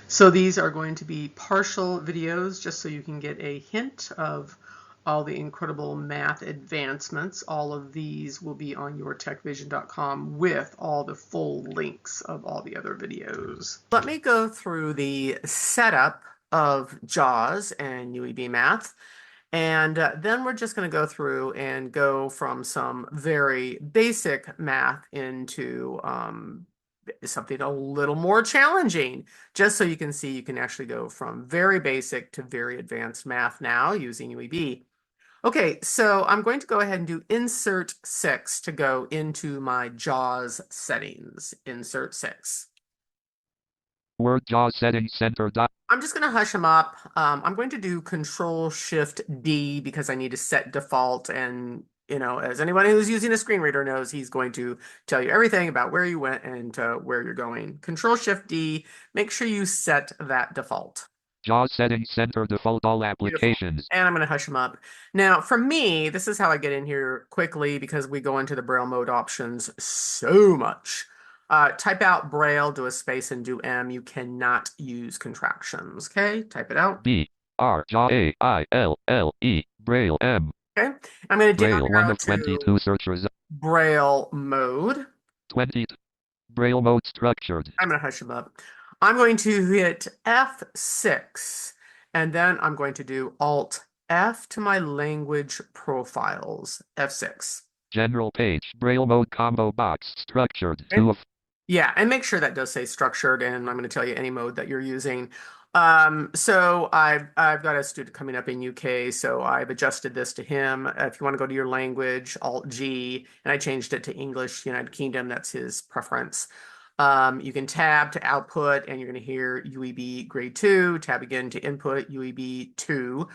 So these are going to be partial videos just so you can get a hint of all the incredible math advancements. All of these will be on yourtechvision.com with all the full links of all the other videos. Let me go through the setup of JAWS and UEB math. And then we're just going to go through and go from some very basic math into something a little more challenging, just so you can see you can actually go from very basic to very advanced math now using UEB. Okay, so I'm going to go ahead and do insert 6 to go into my JAWS settings. Insert 6. Word JAWS settings center. I'm just going to hush them up. I'm going to do Control-Shift-D because I need to set default. And, you know, as anybody who's using a screen reader knows, he's going to tell you everything about where you went and where you're going. Control-Shift-D, make sure you set that default. JAWS settings center default all applications. Beautiful. And I'm going to hush them up. Now, for me, this is how I get in here quickly because we go into the Braille mode options so much. Type out Braille, do a space, and do M. You cannot use contractions. Okay, type it out. B-R-J-A-I-L-L-E, Braille M. Okay, I'm going to Braille 1 of 22 search results. Braille mode. 20. Braille mode structured. I'm going to hush them up. I'm going to hit F6, and then I'm going to do Alt F to my language profiles. F6. General page. Braille mode combo box structured. Okay. 2 of. Yeah, and make sure that does say structured, and I'm going to tell you any mode that you're using. So I've got a student coming up in UK, so I've adjusted this to him. If you want to go to your language, Alt G, and I changed it to English, United Kingdom, that's his preference. You can tab to output, and you're going to hear UEB grade 2, tab again to input, UEB 2,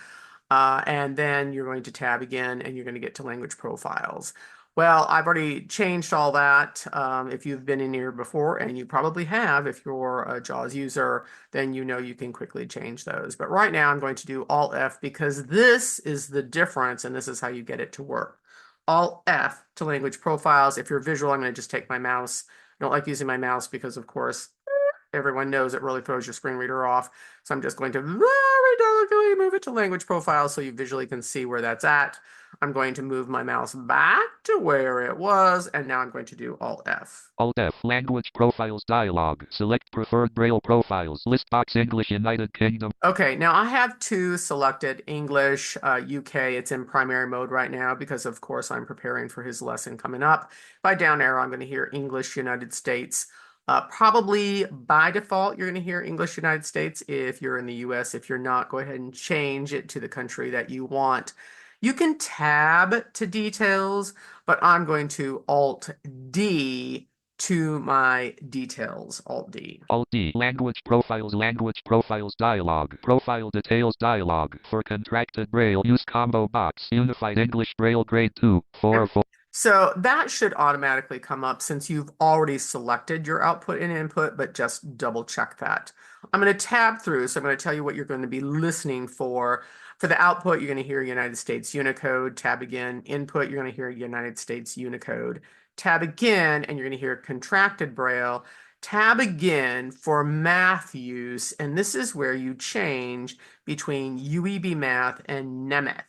and then you're going to tab again, and you're going to get to language profiles. Well, I've already changed all that. If you've been in here before, and you probably have, if you're a JAWS user, then you know you can quickly change those. But right now I'm going to do Alt F because this is the difference, and this is how you get it to work. Alt F to language profiles. If you're visual, I'm going to just take my mouse. I don't like using my mouse because, of course, everyone knows it really throws your screen reader off. So I'm just going to very delicately move it to language profiles so you visually can see where that's at. I'm going to move my mouse back to where it was, and now I'm going to do Alt F. Alt F, language profiles dialog. Select preferred Braille profiles. List box English, United Kingdom. Okay, now I have two selected, English, UK. It's in primary mode right now because, of course, I'm preparing for his lesson coming up. By down arrow, I'm going to hear English, United States. Probably by default, you're going to hear English, United States if you're in the US. If you're not, go ahead and change it to the country that you want. You can tab to details, but I'm going to Alt D to my details. Alt D. Alt D. Language profiles dialog. Profile details dialog. For contracted Braille, use combo box. Unified English Braille grade 2. 4. So that should automatically come up since you've already selected your output and input, but just double check that. I'm going to tab through, so I'm going to tell you what you're going to be listening for. For the output, you're going to hear United States Unicode. Tab again. Input, you're going to hear United States Unicode. Tab again, and you're going to hear contracted Braille. Tab again for math use, and this is where you change between UEB math and Nemeth.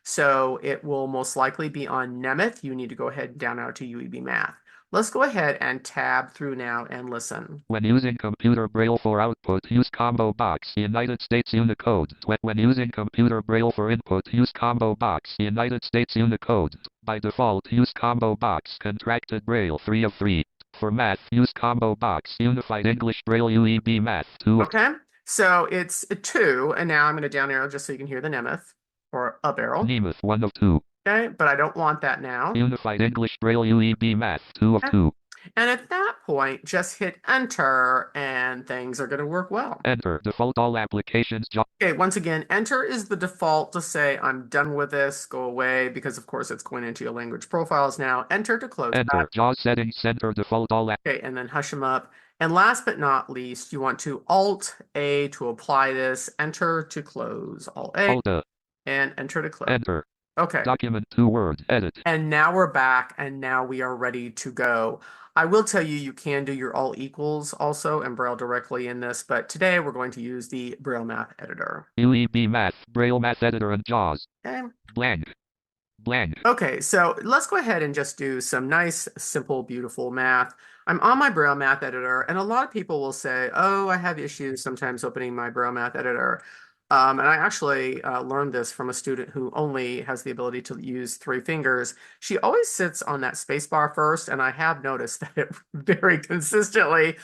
So it will most likely be on Nemeth. You need to go ahead down out to UEB math. Let's go ahead and tab through now and listen. When using computer Braille for output, use combo box United States Unicode. When using computer Braille for input, use combo box United States Unicode. By default, use combo box contracted Braille 3 of 3. For math, use combo box Unified English Braille UEB math 2 of 2. Okay, so it's a 2, and now I'm going to down arrow just so you can hear the Nemeth, or up arrow. Nemeth 1 of 2. Okay, but I don't want that now. Unified English Braille UEB math 2 of 2. And at that point, just hit enter and things are going to work well. Enter. Default all applications. Okay, once again, enter is the default to say I'm done with this, go away, because of course it's going into your language profiles now. Enter to close. Enter. JAWS settings center default all. Okay, and then hush them up. And last but not least, you want to Alt A to apply this, enter to close. Alt A. Alt A. And enter to close. Enter. Okay. Document 2 word edit. And now we're back, and now we are ready to go. I will tell you, you can do your all equals also and Braille directly in this, but today we're going to use the Braille Math Editor. UEB Math, Braille Math Editor and JAWS. Okay. Blank. Blank. Okay, so let's go ahead and just do some nice, simple, beautiful math. I'm on my Braille Math Editor, and a lot of people will say, oh, I have issues sometimes opening my Braille Math Editor. And I actually learned this from a student who only has the ability to use three fingers. She always sits on that space bar first, and I have noticed that it very consistently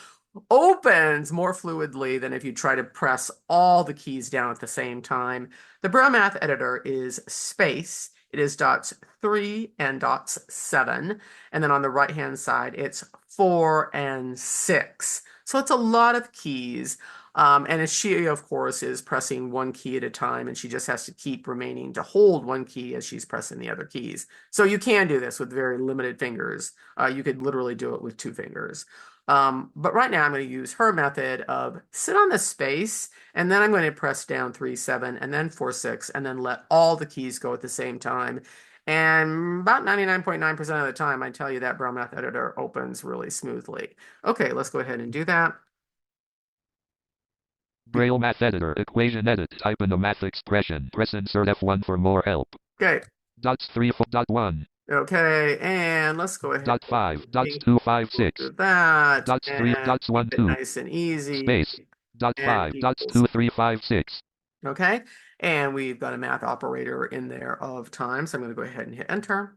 opens more fluidly than if you try to press all the keys down at the same time. The Braille Math Editor is space. It is dots 3 and dots 7. And then on the right-hand side, it's 4 and 6. So it's a lot of keys. And she, of course, is pressing one key at a time, and she just has to keep remaining to hold one key as she's pressing the other keys. So you can do this with very limited fingers. You could literally do it with two fingers. But right now I'm going to use her method of sit on the space, and then I'm going to press down 3, 7, and then 4, 6, and then let all the keys go at the same time. And about 99.9% of the time, I tell you that Braille Math Editor opens really smoothly. Okay, let's go ahead and do that. Braille Math Editor, equation edit, type in a math expression. Press insert F1 for more help. Okay. Dots 3, dot 1. Okay, and let's go ahead Dot 5, dots 2, 5, 6. do that, Dots 3, and dots 1, keep it 2. nice and easy, Space. Dot and 5, dots equals. 2, 3, 5, 6. Okay, and we've got a math operator in there of time, so I'm going to go ahead and hit enter.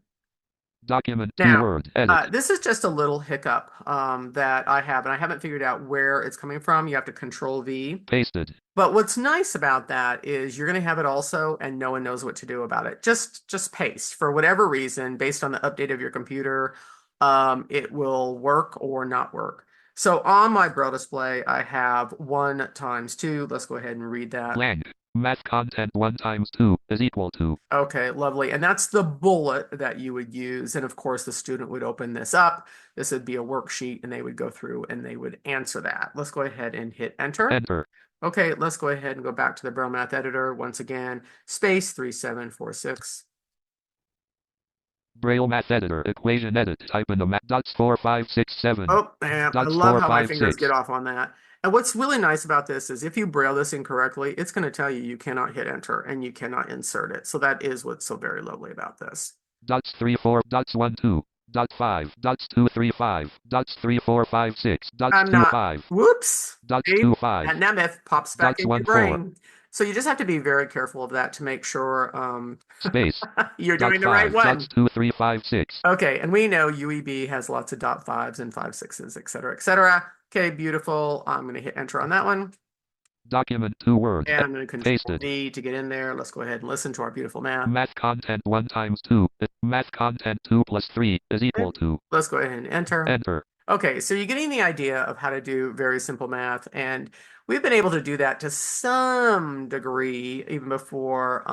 Document, 2 Now, words, edit. this is just a little hiccup that I have, and I haven't figured out where it's coming from. You have to Control V. Pasted. But what's nice about that is you're going to have it also, and no one knows what to do about it. Just paste. For whatever reason, based on the update of your computer, it will work or not work. So on my Braille display, I have 1 times 2. Let's go ahead and read that. Blank. Math content 1 times 2 is equal to. Okay, lovely. And that's the bullet that you would use. And of course, the student would open this up. This would be a worksheet, and they would go through and they would answer that. Let's go ahead and hit enter. Enter. Okay, let's go ahead and go back to the Braille Math Editor once again. Space 3746. Braille Math Editor, equation edit, type in the math. Dots 4, 5, 6, 7. Oh, man, I Dots love 4, how my 5, fingers 6. get off on that. And what's really nice about this is if you Braille this incorrectly, it's going to tell you you cannot hit enter and you cannot insert it. So that is what's so very lovely about this. Dots 3, 4, dots 1, 2. Dot 5, dots 2, 3, 5, dots 3, 4, 5, 6, dots I'm 2, not. 5, Whoops. dots Dave, 2, 5, that Nemeth pops back dots in your 1, 4. brain. So you just have to be very careful of that to make sure Space. you're Dot doing the 5, right one. dots 2, 3, 5, 6. Okay, and we know UEB has lots of dot fives and 5 6s, et cetera, et cetera. Okay, beautiful. I'm going to hit enter on that one. Document 2 words. And I'm going to Control Pasted. V to get in there. Let's go ahead and listen to our beautiful math. Math content 1 times 2. Math content 2 plus 3 is equal to. Let's go ahead and enter. Enter. Okay, so you're getting the idea of how to do very simple math, and we've been able to do that to some degree even before,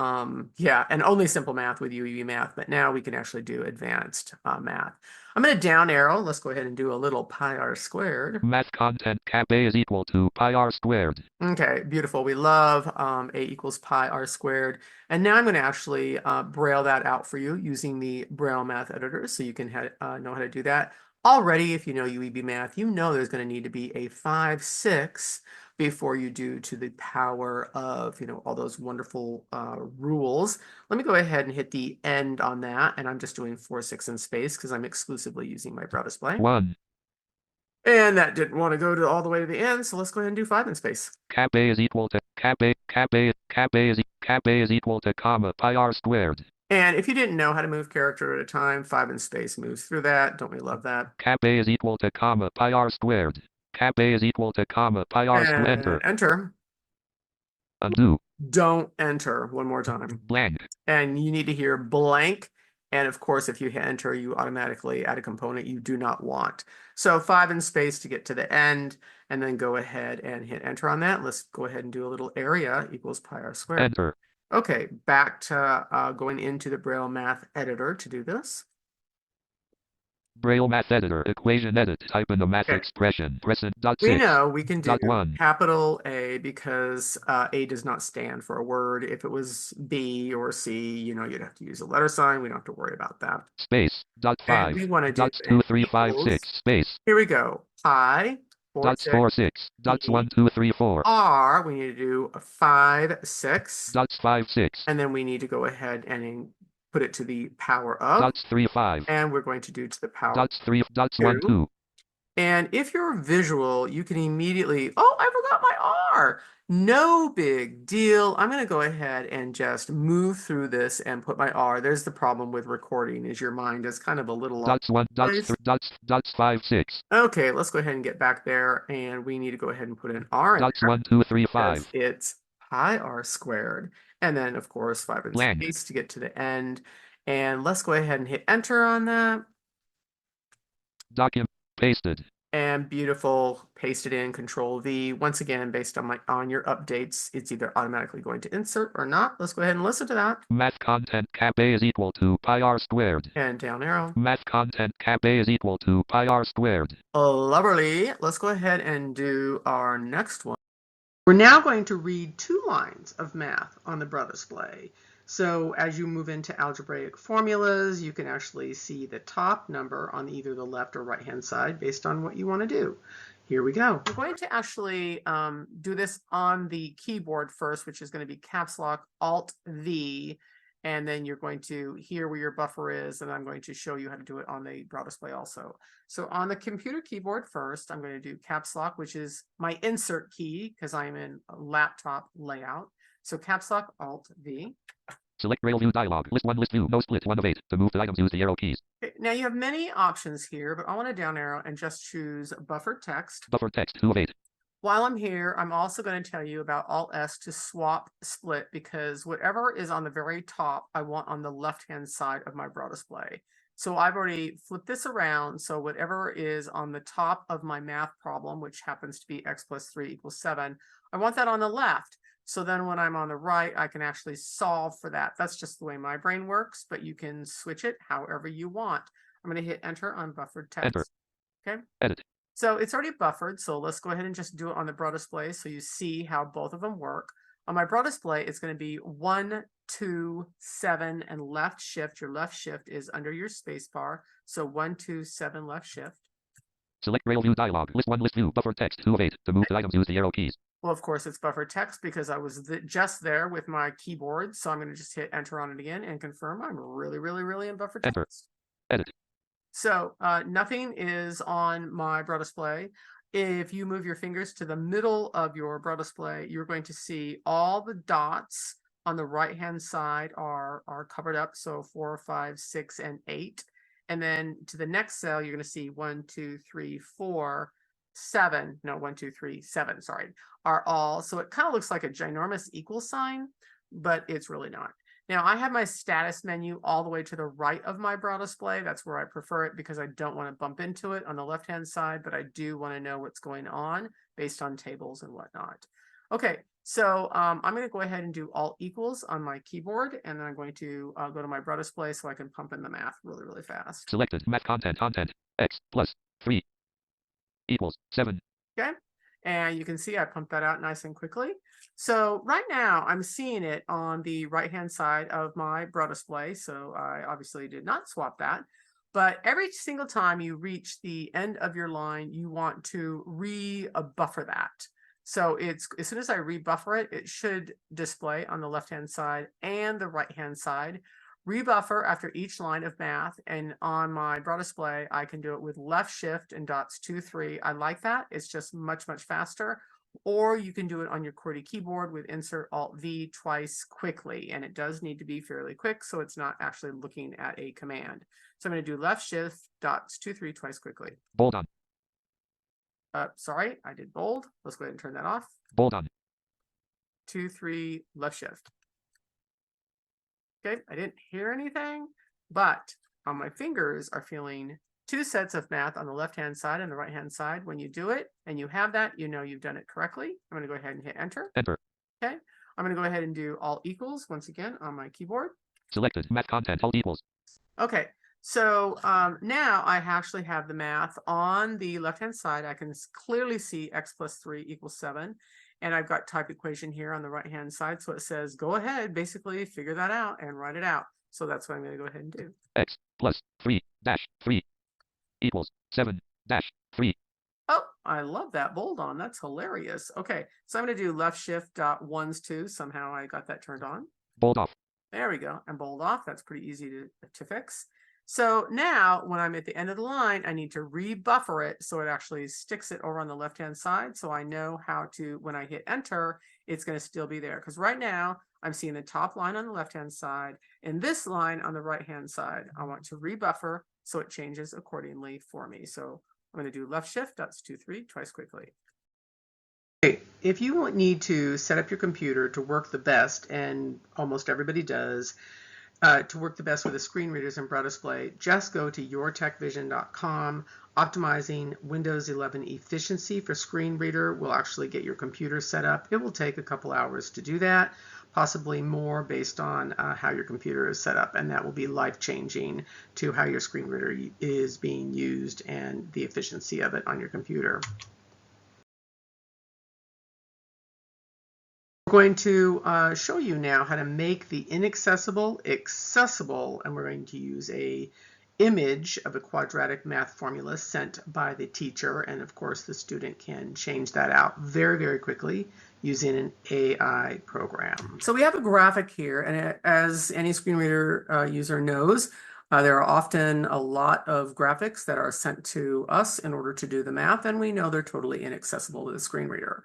yeah, and only simple math with UEB math, but now we can actually do advanced math. I'm going to down arrow. Let's go ahead and do a little pi r squared. Math content cap A is equal to pi r squared. Okay, beautiful. We love A equals pi r squared. And now I'm going to actually Braille that out for you using the Braille Math Editor so you can know how to do that. Already, if you know UEB math, you know there's going to need to be a 5, 6 before you do to the power of, all those wonderful rules. Let me go ahead and hit the end on that. And I'm just doing 4, 6 in space because I'm exclusively using my Braille display. 1. And that didn't want to go to all the way to the end, so let's go ahead and do 5 in space. Cap A is equal to cap A is equal to comma pi r squared. And if you didn't know how to move character at a time, 5 in space moves through that. Don't we love that? Cap A is equal to comma pi r squared. Cap A is equal to comma pi r squared. Enter. Enter. Undo. Don't enter one more time. Blank. And you need to hear blank. And of course, if you hit enter, you automatically add a component you do not want. So 5 in space to get to the end, and then go ahead and hit enter on that. Let's go ahead and do a little area equals pi r squared. Enter. Okay, back to going into the Braille Math Editor to do this. Braille Math Editor. Equation edit. Type in the math Okay. expression. Press it. Dot We 6. know we can do Dot 1. capital A because A does not stand for a word. If it was B or C, you'd have to use a letter sign. We don't have to worry about that. Space. Dot And 5. we want to do Dots an 2, 3, 5, 6. equals. Space. Here we go. Pi, 4, Dots 6, 4, 6. Dots 1, E. 2, 3, 4. R, we need to do a 5, 6. Dots 5, 6. And then we need to go ahead and put it to the power of. Dots 3, 5. And we're going to do to the power Dots 3. Dots 1, 2. 2. And if you're visual, you can immediately, oh, I forgot my R. No big deal. I'm going to go ahead and just move through this and put my R. There's the problem with recording is your mind is kind of a little all Dots 1. over the Dots 3. place. Dots 5, 6. Okay, let's go ahead and get back there. And we need to go ahead and put an R in Dots there 1, 2, 3, because 5. it's pi R squared. And then, of course, 5 in Blank. space to get to the end. And let's go ahead and hit enter on that. Document pasted. And beautiful, paste it in, Control V. Once again, based on your updates, it's either automatically going to insert or not. Let's go ahead and listen to that. Math content cap A is equal to pi r squared. And down arrow. Math content cap A is equal to pi r squared. Lovely. Let's go ahead and do our next one. We're now going to read 2 lines of math on the Braille display. So as you move into algebraic formulas, you can actually see the top number on either the left or right hand side based on what you want to do. Here we go. We're going to actually do this on the keyboard first, which is going to be caps lock Alt V. And then you're going to hear where your buffer is, and I'm going to show you how to do it on the Braille display also. So on the computer keyboard first, I'm going to do caps lock, which is my insert key because I'm in a laptop layout. So caps lock Alt V. Select Braille view dialog. List 1, list view, no split, 1 of 8. To move the items, use the arrow keys. Okay, now you have many options here, but I want to down arrow and just choose buffered text. Buffer text, 2 of 8. While I'm here, I'm also going to tell you about Alt S to swap split because whatever is on the very top, I want on the left-hand side of my Braille display. So I've already flipped this around. So whatever is on the top of my math problem, which happens to be x plus 3 equals 7, I want that on the left. So then when I'm on the right, I can actually solve for that. That's just the way my brain works, but you can switch it however you want. I'm going to hit enter on buffered text. Enter. Okay. Edit. So it's already buffered. So let's go ahead and just do it on the Braille display so you see how both of them work. On my Braille display, it's going to be 1, 2, 7, and left shift. Your left shift is under your space bar. So 1, 2, 7, left shift. Select Braille view dialog. List 1, list view, buffer text, 2 of 8. To move the items, use the arrow keys. Well, of course, it's buffered text because I was just there with my keyboard. So I'm going to just hit enter on it again and confirm I'm really in buffered text. Enter. Edit. So nothing is on my Braille display. If you move your fingers to the middle of your Braille display, you're going to see all the dots on the right-hand side are covered up. So 4, 5, 6, and 8. And then to the next cell, you're going to see 1, 2, 3, 4, 7. No, 1, 2, 3, 7, sorry, are all. So it kind of looks like a ginormous equal sign, but it's really not. Now I have my status menu all the way to the right of my Braille display. That's where I prefer it because I don't want to bump into it on the left-hand side, but I do want to know what's going on based on tables and whatnot. Okay, so I'm going to go ahead and do Alt equals on my keyboard, and then I'm going to go to my Braille display so I can pump in the math really fast. Selected math content, x plus 3 equals 7. Okay. And you can see I pumped that out nice and quickly. So right now I'm seeing it on the right-hand side of my Braille display. So I obviously did not swap that. But every single time you reach the end of your line, you want to re-buffer that. So it's as soon as I rebuffer it, it should display on the left-hand side and the right-hand side. Rebuffer after each line of math, and on my Braille display, I can do it with left shift and dots 2, 3. I like that. It's just much faster. Or you can do it on your QWERTY keyboard with insert Alt V twice quickly, and it does need to be fairly quick, so it's not actually looking at a command. So I'm going to do left shift dots 2, 3 twice quickly. Bold on. Sorry, I did bold. Let's go ahead and turn that off. Bold on. 2, 3 left shift. Okay, I didn't hear anything, but on my fingers are feeling 2 sets of math on the left-hand side and the right-hand side. When you do it and you have that, you know you've done it correctly. I'm going to go ahead and hit enter. Enter. Okay, I'm going to go ahead and do Alt equals once again on my keyboard. Selected math content, Alt equals. Okay, So now I actually have the math on the left-hand side. I can clearly see x plus 3 equals 7. And I've got type equation here on the right-hand side. So it says, go ahead, basically figure that out and write it out. So that's what I'm going to go ahead and do. X plus 3 dash 3 equals 7 dash 3. Oh, I love that bold on. That's hilarious. Okay, so I'm going to do left shift dot ones two. Somehow I got that turned on. Bold off. There we go. And bold off. That's pretty easy to fix. So now when I'm at the end of the line, I need to rebuffer it so it actually sticks it over on the left-hand side. So I know how to, when I hit enter, it's going to still be there. Because right now I'm seeing the top line on the left-hand side and this line on the right-hand side. I want to rebuffer so it changes accordingly for me. So I'm going to do left shift, dots 2, 3, twice quickly. If you need to set up your computer to work the best, and almost everybody does, to work the best with the screen readers and Braille display, just go to yourtechvision.com. Optimizing Windows 11 efficiency for screen reader will actually get your computer set up. It will take a couple hours to do that, possibly more based on how your computer is set up, and that will be life-changing to how your screen reader is being used and the efficiency of it on your computer. We're going to show you now how to make the inaccessible accessible, and we're going to use a image of a quadratic math formula sent by the teacher, and of course the student can change that out very, very quickly using an AI program. So we have a graphic here, and as any screen reader user knows, there are often a lot of graphics that are sent to us in order to do the math, and we know they're totally inaccessible to the screen reader.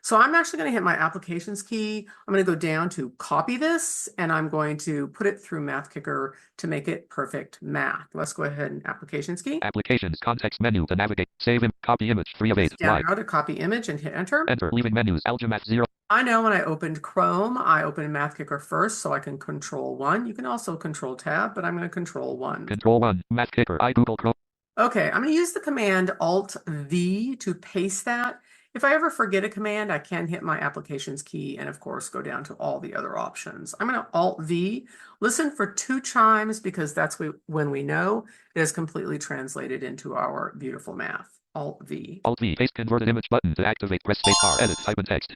So I'm actually going to hit my applications key. I'm going to go down to copy this, and I'm going to put it through MathKicker to make it perfect math. Let's go ahead and applications key. Applications context menu to navigate. Save copy image 3 of 8. Down arrow to copy image and hit enter. Enter leaving menus. Algebra 0. I know when I opened Chrome, I opened MathKicker first, so I can control 1. You can also control tab, but I'm going to control 1. Control 1. MathKicker. Google Chrome. Okay, I'm going to use the command Alt-V to paste that. If I ever forget a command, I can hit my applications key and, of course, go down to all the other options. I'm going to Alt-V, listen for 2 chimes because that's when we know it is completely translated into our beautiful math. Alt-V. Alt-V, paste converted image button to activate. Press spacebar. Edit, type in text.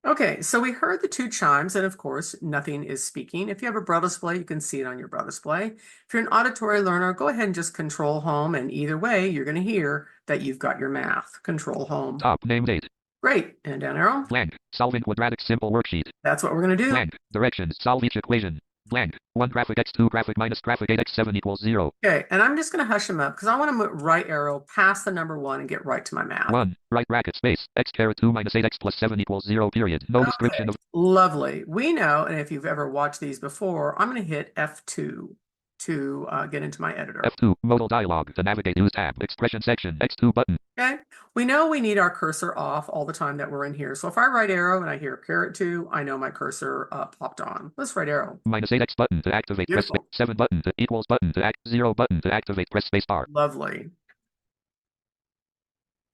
Okay, so we heard the 2 chimes, and of course, nothing is speaking. If you have a Braille display, you can see it on your Braille display. If you're an auditory learner, go ahead and just control home, and either way, you're going to hear that you've got your math. Control home. Top, name date. Great, and down arrow. Blank, solving quadratic simple worksheet. That's what we're going to do. Blank, directions, solve each equation. Blank, 1 graphic x2 graphic minus graphic 8 x7 equals 0. Okay, and I'm just going to hush them up because I want to move right arrow past the number 1 and get right to my math. 1, right bracket space, x caret 2 minus 8x plus 7 equals 0 period. No description of... Lovely. We know, and if you've ever watched these before, I'm going to hit F2 to get into my editor. F2, modal dialog, to navigate use tab, expression section, X2 button. Okay, we know we need our cursor off all the time that we're in here. So if I right arrow and I hear caret 2, I know my cursor popped on. Let's right arrow. Minus 8x button to activate, Beautiful. press 7 button to equals button to act, 0 button to activate, press space bar. Lovely.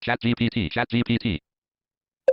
Chat GPT.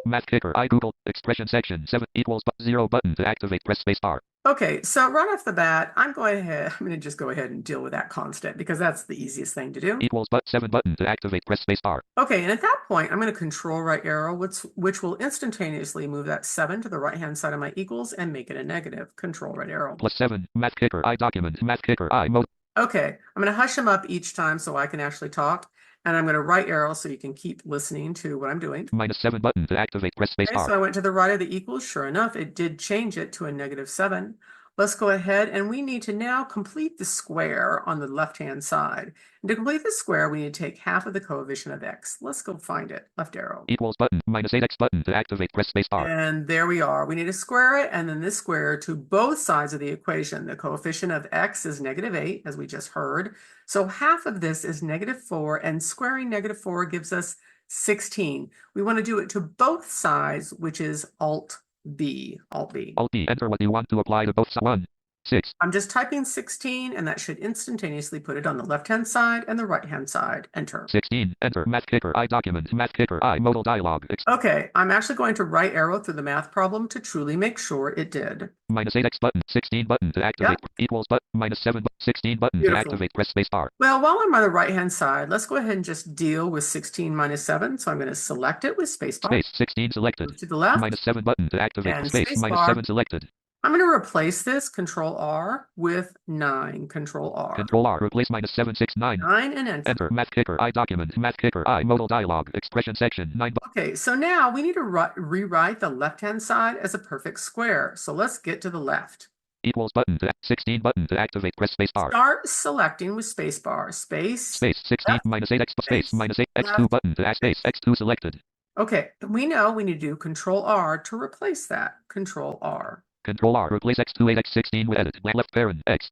MathKicker, Google, expression section, 7 equals 0 button to activate, press space bar. Okay, so right off the bat, I'm going to just go ahead and deal with that constant because that's the easiest thing to do. Equals 7 button to activate, press space bar. Okay, and at that point, I'm going to control right arrow, which will instantaneously move that 7 to the right-hand side of my equals and make it a negative. Control right arrow. +7, MathKicker, document, MathKicker, mode. Okay, I'm going to hush them up each time so I can actually talk. And I'm going to right arrow so you can keep listening to what I'm doing. -7 button to activate, press space bar. So I went to the right of the equals. Sure enough, it did change it to a -7. Let's go ahead and we need to now complete the square on the left-hand side. And to complete the square, we need to take half of the coefficient of x. Let's go find it. Left arrow. Equals button, -8x button to activate, press space bar. And there we are. We need to square it, and then this square to both sides of the equation. The coefficient of x is -8, as we just heard. So half of this is -4, and squaring -4 gives us 16. We want to do it to both sides, which is Alt-B. Alt-B. Alt-B, enter what you want to apply to both sides. 1. 6. I'm just typing 16, and that should instantaneously put it on the left-hand side and the right-hand side. Enter. 16. Enter. MathKicker.AI document. MathKicker.AI modal dialog. Okay, I'm actually going to right arrow through the math problem to truly make sure it did. -8x button. 16 button to activate. Yep. Equals but -7. 16 button to Beautiful. activate. Press space bar. Well, while I'm on the right-hand side, let's go ahead and just deal with 16 minus 7. So I'm going to select it with spacebar. Space. 16 selected. Move to the left. -7 button to activate. And Space. spacebar. -7 selected. I'm going to replace this Control R with 9. Control R. Control R. Replace -769. 9 and enter. Enter. MathKicker.AI document. MathKicker.AI modal dialog. Expression section 9. Okay, so now we need to rewrite the left-hand side as a perfect square. So let's get to the left. Equals button to 16 button to activate. Press space bar. Start selecting with spacebar. Space. Space 16 left, -8x space -8 x2 left, button to add space x2 selected. Okay, we know we need to do Control R to replace that. Control R. Control R. Replace x2 8x16 with edit. Left parent x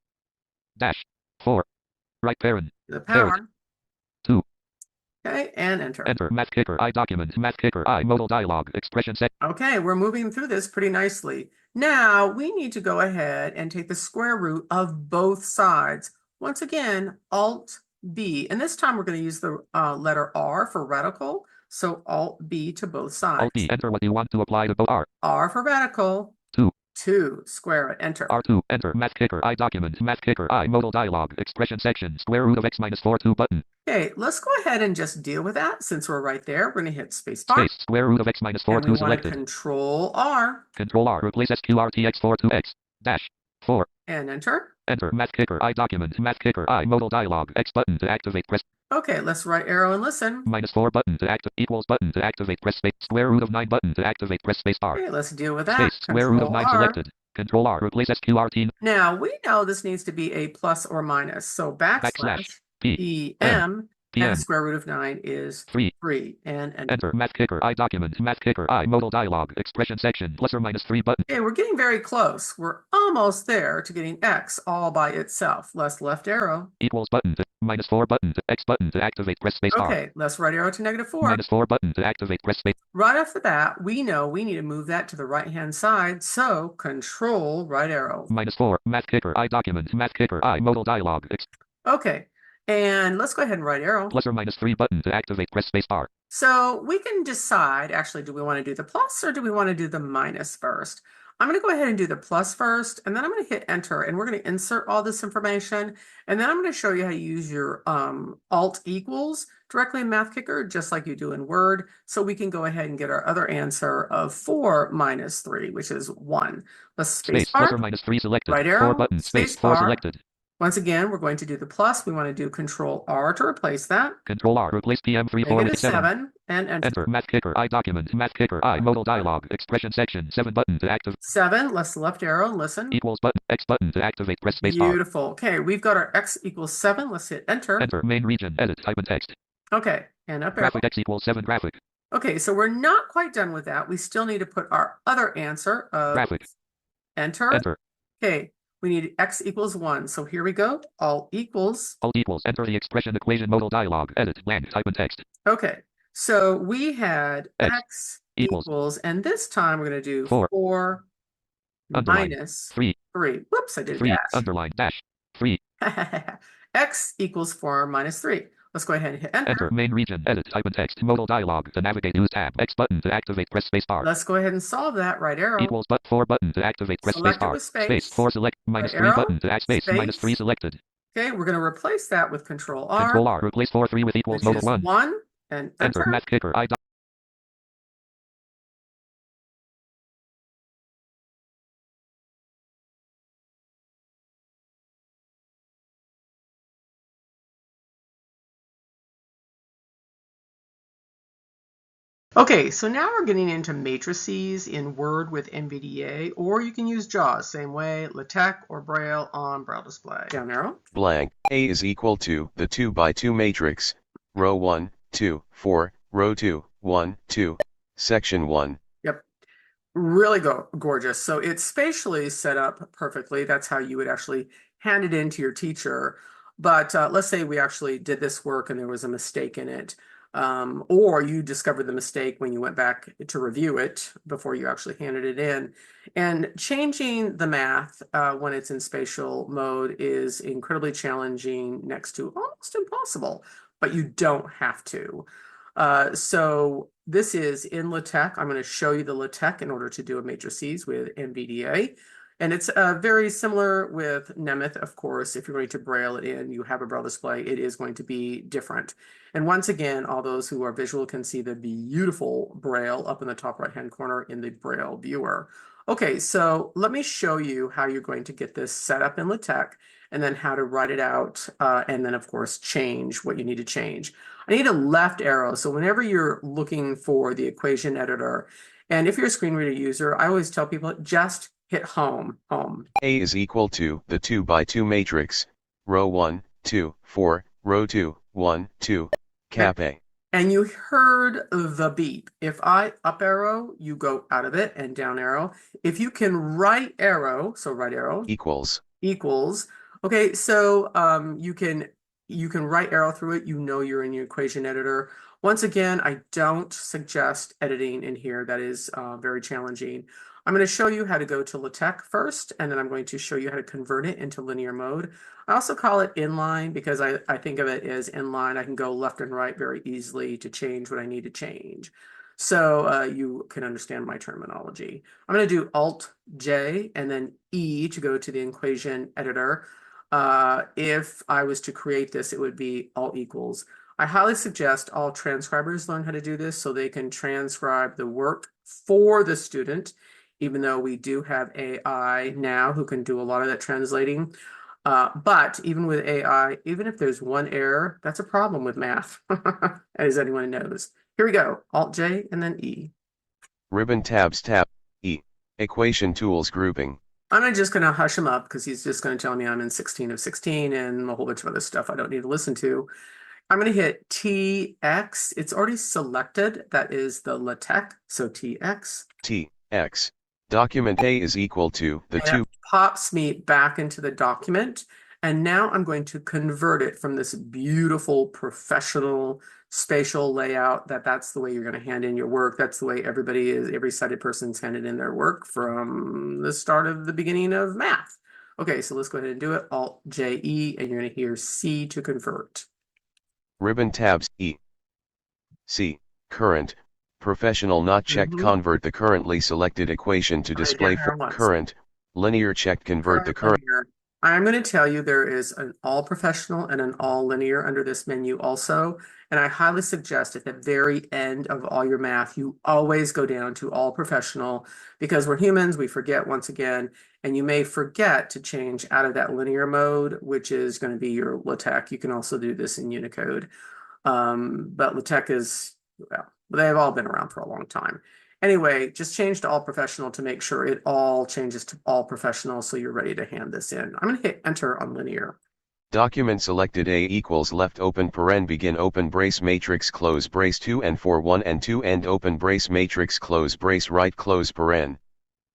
dash 4. Right parent. The power. 2. Okay, and enter. Enter. MathKicker.AI document. MathKicker.AI modal dialog. Expression set. Okay, we're moving through this pretty nicely. Now we need to go ahead and take the square root of both sides. Once again, Alt B, and this time we're going to use the letter R for radical. So Alt B to both sides. Alt B. Enter what you want to apply to both R. R for radical. 2. 2. Square it. Enter. R2. Enter. MathKicker.AI document. MathKicker.AI modal dialog. Expression section. Square root of x minus 4 2 button. Okay, let's go ahead and just deal with that. Since we're right there, we're going to hit spacebar. Space. Square root of x minus 4 and 2 we want to selected. Control R. Control R. Replace SQRTX 4 2 x dash 4. And enter. Enter. MathKicker.AI document. MathKicker.AI modal dialog. X button to activate. Press. Okay, let's right arrow and listen. -4 button to activate. Equals button to activate. Press space. Square root of 9 button to activate. Press space bar. Okay, let's deal with that. Space. Square root of 9 Control R. selected. Control R. Replace SQRT. Now, we know this needs to be a plus or minus. So backslash PM and the square root of 9 is 3. And enter. MathKicker.AI document. MathKicker.AI modal dialog. Expression section. +or-3 button. Okay, we're getting very close. We're almost there to getting X all by itself. Let's left arrow. Equals button to -4 button to X button to activate. Press space bar. Okay, let's right arrow to -4. -4 button to activate. Press space. Right off the bat, we know we need to move that to the right-hand side. So Control right arrow. -4. MathKicker.AI document. MathKicker.AI modal dialog. Okay. And let's go ahead and right arrow. +or-3 button to activate. Press space bar. So we can decide, actually, do we want to do the plus or do we want to do the minus first? I'm going to go ahead and do the plus first, and then I'm going to hit enter, and we're going to insert all this information, and then I'm going to show you how to use your Alt equals directly in MathKicker, just like you do in Word, so we can go ahead and get our other answer of 4 minus 3, which is 1. Let's space bar. +or-3 selected. Right arrow. 4 button. Space 4 bar. selected. Once again, we're going to do the plus. We want to do Control R to replace that. Control R. Replace PM3 4 with 7. And enter. Enter. MathKicker.AI document. MathKicker.AI modal dialog. Expression section. 7 button to activate. 7. Let's left arrow and listen. Equals button. X button to activate. Press space bar. Beautiful. Okay, we've got our X equals 7. Let's hit enter. Enter. Main region. Edit. Type in text. Okay, and up arrow. Graphic X equals 7 graphic. Okay, so we're not quite done with that. We still need to put our other answer of graphic. Enter. Enter. Okay, we need X equals 1. So here we go. Alt equals. Alt equals. Enter the expression equation modal dialog. Edit. Blank. Type in text. Okay, so we had X equals, and this time we're going to do 4 minus 3. Whoops, I did 3. dash. Underline dash. 3. X equals 4 minus 3. Let's go ahead and hit enter. Enter. Main region. Edit. Type in text. Modal dialog. To navigate, use tab. X button to activate. Press space bar. Let's go ahead and solve that. Right arrow. Equals but 4 button to activate. Press Select space bar. it with space. 4 select. Minus Right 3 arrow. button to add space. Minus 3 selected. Okay, we're going to replace that with Control R. Control R. Replace 4 3 with equals modal 1. 1 and enter. MathKicker.AI. Okay, so now we're getting into matrices in Word with NVDA, or you can use JAWS, same way, LaTeX or Braille on Braille display. Down arrow. Blank. A is equal to the 2 by 2 matrix. Row 1, 2, 4, row 2, 1, 2, section 1. Yep. Really gorgeous. So it's spatially set up perfectly. That's how you would actually hand it in to your teacher. But let's say we actually did this work and there was a mistake in it. Or you discovered the mistake when you went back to review it before you actually handed it in. And changing the math when it's in spatial mode is incredibly challenging, next to almost impossible, but you don't have to. So this is in LaTeX. I'm going to show you the LaTeX in order to do a matrices with NVDA. And it's very similar with Nemeth, of course. If you're going to Braille it in, you have a Braille display, it is going to be different. And once again, all those who are visual can see the beautiful Braille up in the top right-hand corner in the Braille viewer. Okay, so let me show you how you're going to get this set up in LaTeX and then how to write it out, and then, of course, change what you need to change. I need a left arrow, so whenever you're looking for the equation editor, and if you're a screen reader user, I always tell people just hit home, home. A is equal to the 2 by 2 matrix, row 1, 2, 4, row 2, 1, 2, cap A. And you heard the beep. If I up arrow, you go out of it, and down arrow. If you can right arrow, so right arrow Equals. equals. Okay, so you can right arrow through it. You know you're in your equation editor. Once again, I don't suggest editing in here. That is very challenging. I'm going to show you how to go to LaTeX first, and then I'm going to show you how to convert it into linear mode. I also call it inline because I think of it as inline. I can go left and right very easily to change what I need to change. So you can understand my terminology. I'm going to do Alt J and then E to go to the equation editor. If I was to create this, it would be Alt equals. I highly suggest all transcribers learn how to do this so they can transcribe the work for the student, even though we do have AI now who can do a lot of that translating. But even with AI, even if there's one error, that's a problem with math, as anyone knows. Here we go, Alt J and then E. Ribbon tabs tab, E. Equation tools grouping. I'm just going to hush him up because he's just going to tell me I'm in 16 of 16 and a whole bunch of other stuff I don't need to listen to. I'm going to hit TX. It's already selected. That is the LaTeX. So TX. TX. Document A is equal to the 2. Pops me back into the document. And now I'm going to convert it from this beautiful professional spatial layout that's the way you're going to hand in your work. That's the way every sighted person's handed in their work from the start of the beginning of math. Okay, so let's go ahead and do it. Alt J E, and you're going to hear C to convert. Ribbon tabs E. C. Current. Professional not checked. Convert the currently selected equation to display current. Linear checked. Convert the current. I'm going to tell you there is an all professional and an all linear under this menu also. And I highly suggest at the very end of all your math, you always go down to all professional because we're humans, we forget once again, and you may forget to change out of that linear mode, which is going to be your LaTeX. You can also do this in Unicode. But LaTeX is, well, they've all been around for a long time. Anyway, just change to all professional to make sure it all changes to all professional so you're ready to hand this in. I'm going to hit enter on linear. Document selected A equals left open paren begin open brace matrix close brace 2 and 4 1 and 2 end open brace matrix close brace right close paren.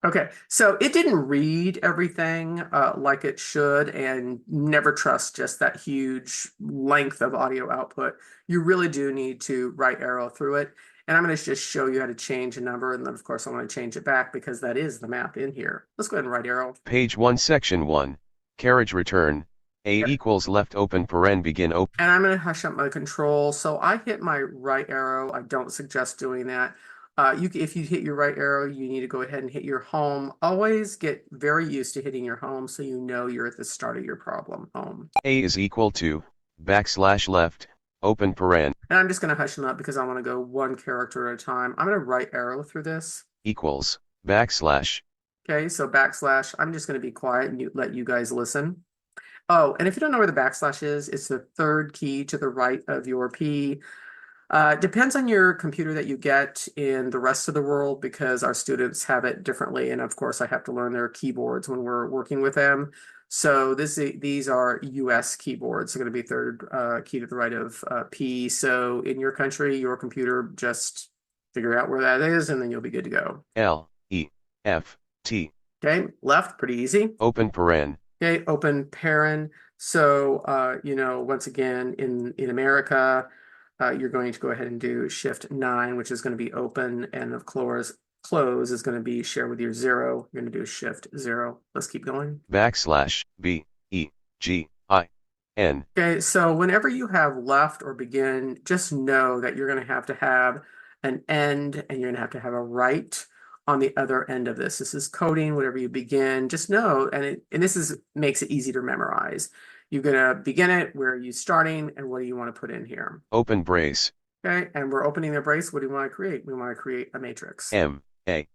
Okay, so it didn't read everything like it should, and never trust just that huge length of audio output. You really do need to right arrow through it. And I'm going to just show you how to change a number. And then, of course, I want to change it back because that is the map in here. Let's go ahead and right arrow. Page 1, section 1. Carriage return. A equals left open paren begin open. And I'm going to hush up my control. So I hit my right arrow. I don't suggest doing that. If you hit your right arrow, you need to go ahead and hit your home. Always get very used to hitting your home so you know you're at the start of your problem. Home. A is equal to / left open paren. And I'm just going to hush them up because I want to go one character at a time. I'm going to right arrow through this. Equals /. Okay, so /. I'm just going to be quiet and let you guys listen. Oh, and if you don't know where the / is, it's the third key to the right of your P. Depends on your computer that you get in the rest of the world because our students have it differently. And of course, I have to learn their keyboards when we're working with them. So these are US keyboards. They're going to be third key to the right of P. So in your country, your computer, just figure out where that is, and then you'll be good to go. L, E, F, T. Okay, left, pretty easy. Open paren. Okay, open paren. So, once again, in America, you're going to go ahead and do Shift 9, which is going to be open, and of course, close is going to be share with your 0. You're going to do Shift 0. Let's keep going. \B E G I N. Okay, so whenever you have left or begin, just know that you're going to have an end and you're going to have a right on the other end of this. This is coding, whenever you begin, just know, and this is makes it easy to memorize. You're going to begin it, where are you starting, and what do you want to put in here? Open brace. Okay, and we're opening the brace. What do you want to create? We want to create a matrix. MATRIX.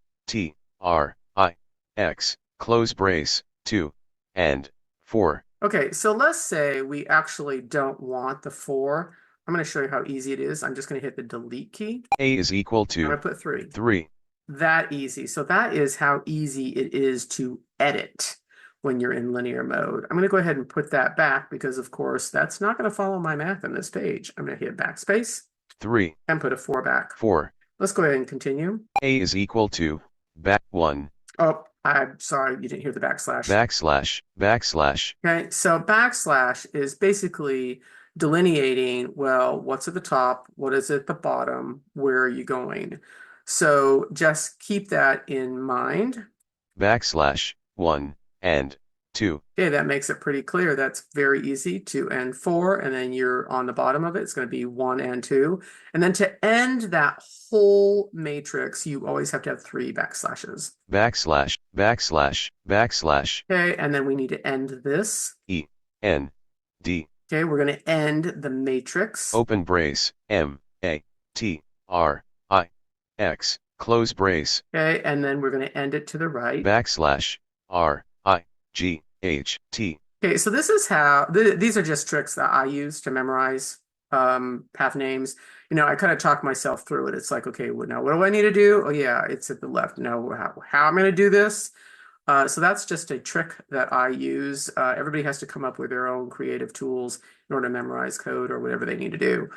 Close brace, 2 and 4. Okay, so let's say we actually don't want the 4. I'm going to show you how easy it is. I'm just going to hit the delete key. A is equal I'm to going to put 3. 3. That easy. So that is how easy it is to edit when you're in linear mode. I'm going to go ahead and put that back because, of course, that's not going to follow my math on this page. I'm going to hit backspace 3 and put a 4 back. 4. Let's go ahead and continue. A is equal to back 1. Oh, I'm sorry, you didn't hear the backslash. Backslash. Okay, so backslash is basically delineating, well, what's at the top, what is at the bottom, where are you going? So just keep that in mind. Backslash 1 and 2. Okay, that makes it pretty clear. That's very easy. 2 and 4, and then you're on the bottom of it. It's going to be 1 and 2. And then to end that whole matrix, you always have to have 3 backslashes. Backslash. Okay, and then we need to end this. E N D. Okay, we're going to end the matrix. Open brace, MATRIX. Close brace. Okay, and then we're going to end it to the right. Backslash RIGHT. Okay, so this is how, these are just tricks that I use to memorize path names. You know, I kind of talk myself through it. It's like, okay, well, now what do I need to do? Oh yeah, it's at the left. Now how I'm going to do this? So that's just a trick that I use. Everybody has to come up with their own creative tools in order to memorize code or whatever they need to do.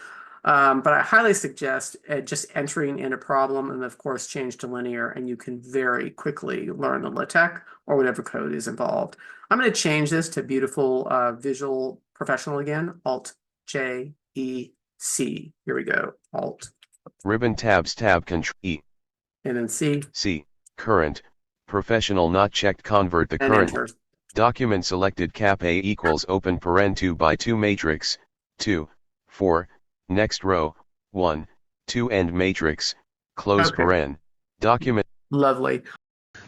But I highly suggest just entering in a problem and, of course, change to linear, and you can very quickly learn the LaTeX or whatever code is involved. I'm going to change this to beautiful visual professional again. Alt-J-E-C. Here we go. Alt. Ribbon tabs tab control E. And then C. C. Current. Professional not checked. Convert the And current. enter. Document selected. Cap A equals open paren 2 by 2 matrix 2 4. Next row 1 2 end matrix. Close Okay. paren. Document. Lovely.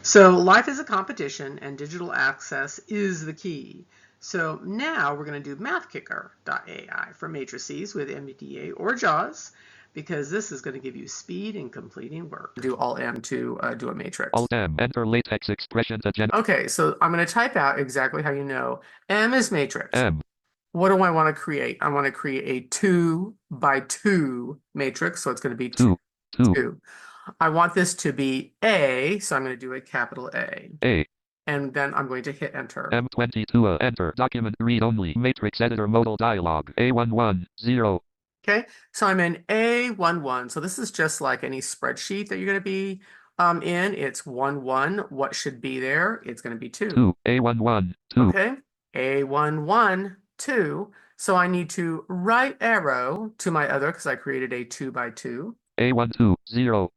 So life is a competition and digital access is the key. So now we're going to do MathKicker.AI for matrices with NVDA or JAWS, because this is going to give you speed in completing work. Do Alt-M to do a matrix. Alt-M, enter latex expressions agenda. Okay, so I'm going to type out exactly how you know. M is matrix. M. What do I want to create? I want to create a 2 by 2 matrix, so it's going to be 2. 2. I want this to be A, so I'm going to do a capital A. A. And then I'm going to hit enter. M22, enter. Document read only. Matrix editor modal dialog. A11, 0. Okay, so I'm in A11. So this is just like any spreadsheet that you're going to be in. It's 1, 1. What should be there? It's going to be 2. 2. A11, 2. Okay, A11, 2. So I need to right arrow to my other, because I created a 2 by 2. A12, 0.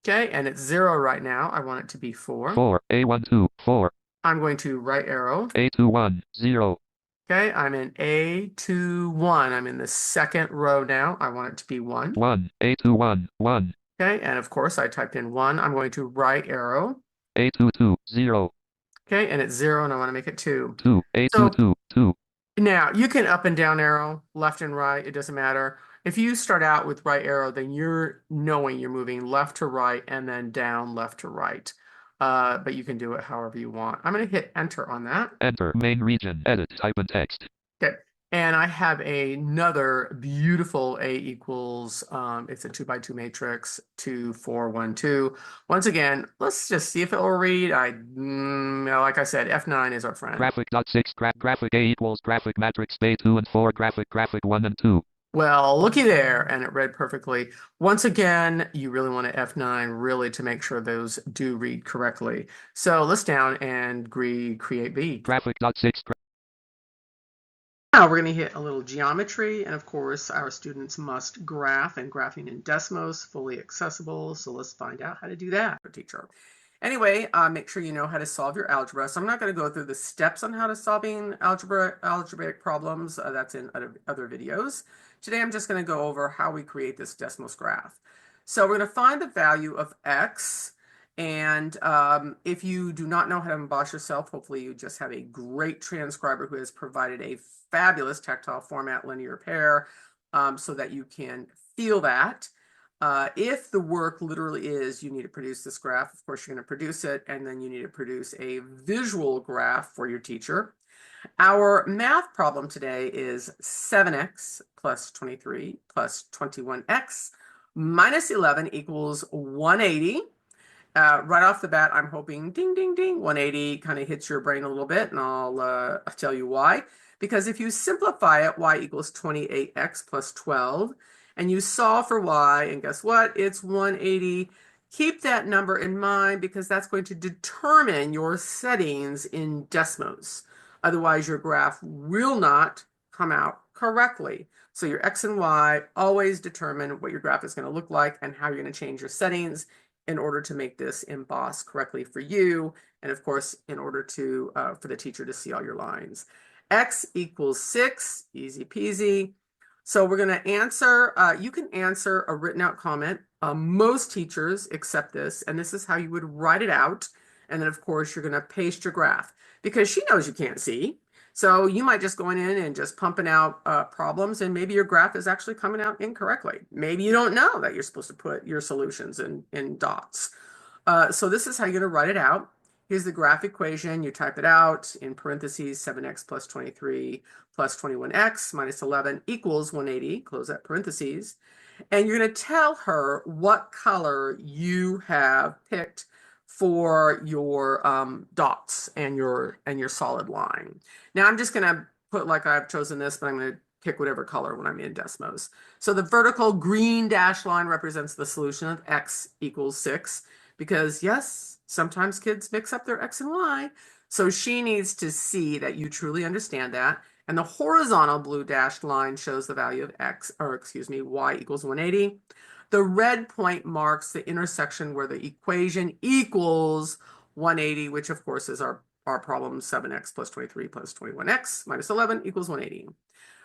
Okay, and it's 0 right now. I want it to be 4. 4. A12, 4. I'm going to right arrow. A21, 0. Okay, I'm in A21. I'm in the second row now. I want it to be 1. 1. A21, 1. Okay, and of course I typed in 1. I'm going to right arrow. A22, 0. Okay, and it's 0, and I want to make it 2. 2. A22, 2. Now, you can up and down arrow, left and right, it doesn't matter. If you start out with right arrow, then you're knowing you're moving left to right and then down left to right. But you can do it however you want. I'm going to hit enter on that. Enter main region, edit, type and text. Okay, and I have another beautiful A equals, it's a 2 by 2 matrix, 2, 4, 1, 2. Once again, let's just see if it will read. Like I said, F9 is our friend. Graphic.6, graphic A equals graphic matrix A 2 and 4, graphic 1 and 2. Well, looky there, and it read perfectly. Once again, you really want to F9 really to make sure those do read correctly. So let's down and create B. Graphic.6. Now we're going to hit a little geometry, and of course our students must graph, and graphing in Desmos, fully accessible. So let's find out how to do that, teacher. Anyway, make sure you know how to solve your algebra. So I'm not going to go through the steps on how to solving algebraic problems. That's in other videos. Today I'm just going to go over how we create this Desmos graph. So we're going to find the value of x. And if you do not know how to emboss yourself, hopefully you just have a great transcriber who has provided a fabulous tactile format linear pair so that you can feel that. If the work literally is you need to produce this graph, of course you're going to produce it, and then you need to produce a visual graph for your teacher. Our math problem today is 7x plus 23 plus 21x minus 11 equals 180. Right off the bat, I'm hoping ding, ding, ding, 180 kind of hits your brain a little bit, and I'll tell you why. Because if you simplify it, y equals 28x plus 12, and you solve for y, and guess what? It's 180. Keep that number in mind because that's going to determine your settings in Desmos. Otherwise, your graph will not come out correctly. So your x and y always determine what your graph is going to look like and how you're going to change your settings in order to make this emboss correctly for you, and of course, in order to for the teacher to see all your lines. X equals 6, easy peasy. So we're going to answer, you can answer a written out comment. Most teachers accept this, and this is how you would write it out. And then, of course, you're going to paste your graph because she knows you can't see. So you might just go in and just pumping out problems, and maybe your graph is actually coming out incorrectly. Maybe you don't know that you're supposed to put your solutions in dots. So this is how you're going to write it out. Here's the graph equation. You type it out in parentheses, 7x plus 23 plus 21x minus 11 equals 180, close that parentheses. And you're going to tell her what color you have picked for your dots and your solid line. Now I'm just going to put like I've chosen this, but I'm going to pick whatever color when I'm in Desmos. So the vertical green dashed line represents the solution of x equals 6 because yes, sometimes kids mix up their x and y. So she needs to see that you truly understand that. And the horizontal blue dashed line shows the value of y equals 180. The red point marks the intersection where the equation equals 180, which of course is our problem, 7x plus 23 plus 21x minus 11 equals 180.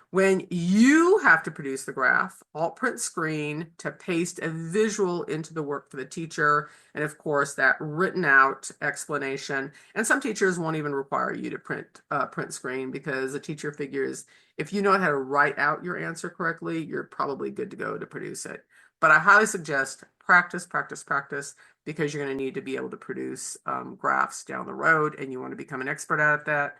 When you have to produce the graph, Alt print screen to paste a visual into the work for the teacher, and of course that written out explanation. And some teachers won't even require you to print screen because the teacher figures if you know how to write out your answer correctly, you're probably good to go to produce it. But I highly suggest practice, practice, practice, because you're going to need to be able to produce graphs down the road, and you want to become an expert at that.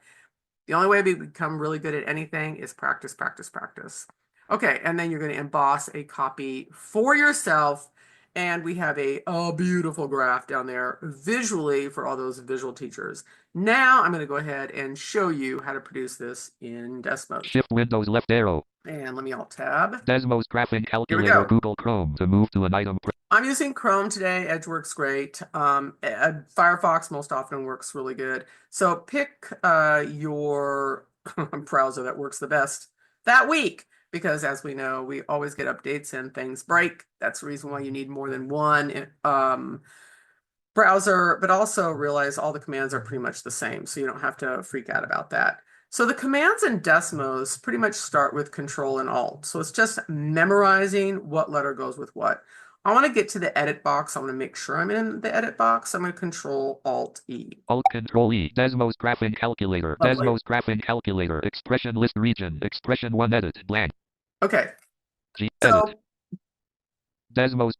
The only way we become really good at anything is practice, practice, practice. Okay, and then you're going to emboss a copy for yourself, and we have a beautiful graph down there visually for all those visual teachers. Now I'm going to go ahead and show you how to produce this in Desmos. Shift Windows left arrow. And let me Alt Tab. Desmos graphing calculator Google Chrome to move to an item. I'm using Chrome today. Edge works great. Firefox most often works really good. So pick your browser that works the best that week, because as we know, we always get updates and things break. That's the reason why you need more than one browser, but also realize all the commands are pretty much the same, so you don't have to freak out about that. So the commands in Desmos pretty much start with Control and Alt. So it's just memorizing what letter goes with what. I want to get to the edit box. I want to make sure I'm in the edit box. I'm going to Control Alt E. Alt Control E. Desmos graphing calculator. Lovely. Desmos graphing calculator. Expression list region. Expression 1 edit blank. Okay. Edit. Desmos.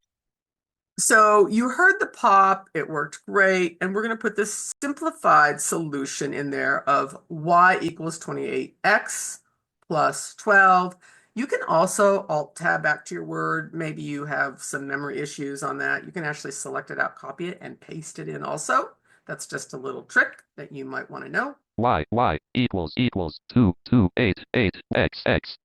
So you heard the pop, it worked great, and we're going to put this simplified solution in there of y equals 28x plus 12. You can also Alt Tab back to your Word. Maybe you have some memory issues on that. You can actually select it out, copy it, and paste it in also. That's just a little trick that you might want to know. Y equals 2, 2, 8, 8, x.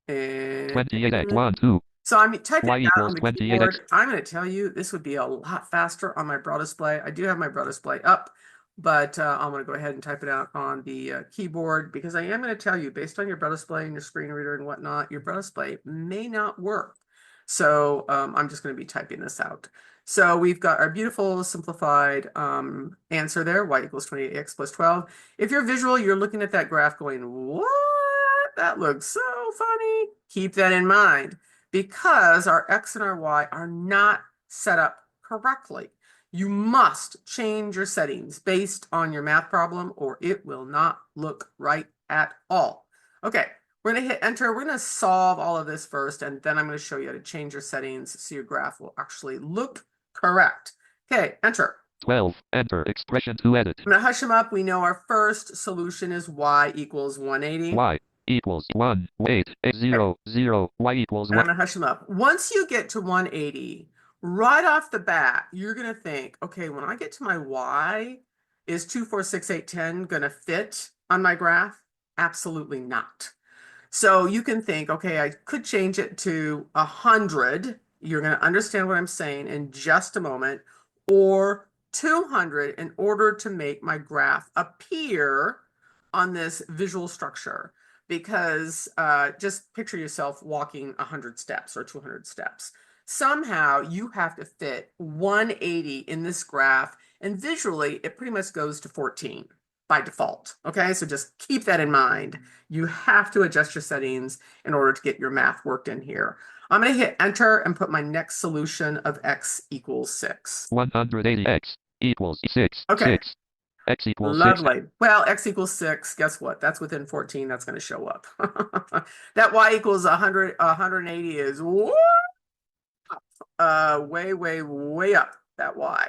And 28x, 1, 2. So I'm typing Y it out on equals the keyboard. 28x. I'm going to tell you this would be a lot faster on my Braille display. I do have my Braille display up. but I'm going to go ahead and type it out on the keyboard because I am going to tell you, based on your Braille display and your screen reader and whatnot, your Braille display may not work. So I'm just going to be typing this out. So we've got our beautiful simplified answer there, y equals 28x plus 12. If you're visual, you're looking at that graph going, what? That looks so funny. Keep that in mind because our x and our y are not set up correctly. You must change your settings based on your math problem or it will not look right at all. Okay, we're going to hit enter. We're going to solve all of this first, and then I'm going to show you how to change your settings so your graph will actually look correct. Okay, enter. 12. Enter. Expression to edit. I'm going to hush them up. We know our first solution is y equals 180. Y equals 1, 8, 0, 0, y equals And 1. I'm going to hush them up. Once you get to 180, right off the bat, you're going to think, okay, when I get to my y, is 2, 4, 6, 8, 10 going to fit on my graph? Absolutely not. So you can think, okay, I could change it to 100. You're going to understand what I'm saying in just a moment. Or 200 in order to make my graph appear on this visual structure. Because just picture yourself walking 100 steps or 200 steps. Somehow you have to fit 180 in this graph, and visually it pretty much goes to 14 by default. Okay, so just keep that in mind. You have to adjust your settings in order to get your math worked in here. I'm going to hit enter and put my next solution of x equals 6. 180x equals 6. Okay. 6. X equals 6. Lovely. Well, x equals 6. Guess what? That's within 14. That's going to show up. That y equals 100, 180 is way up, that y.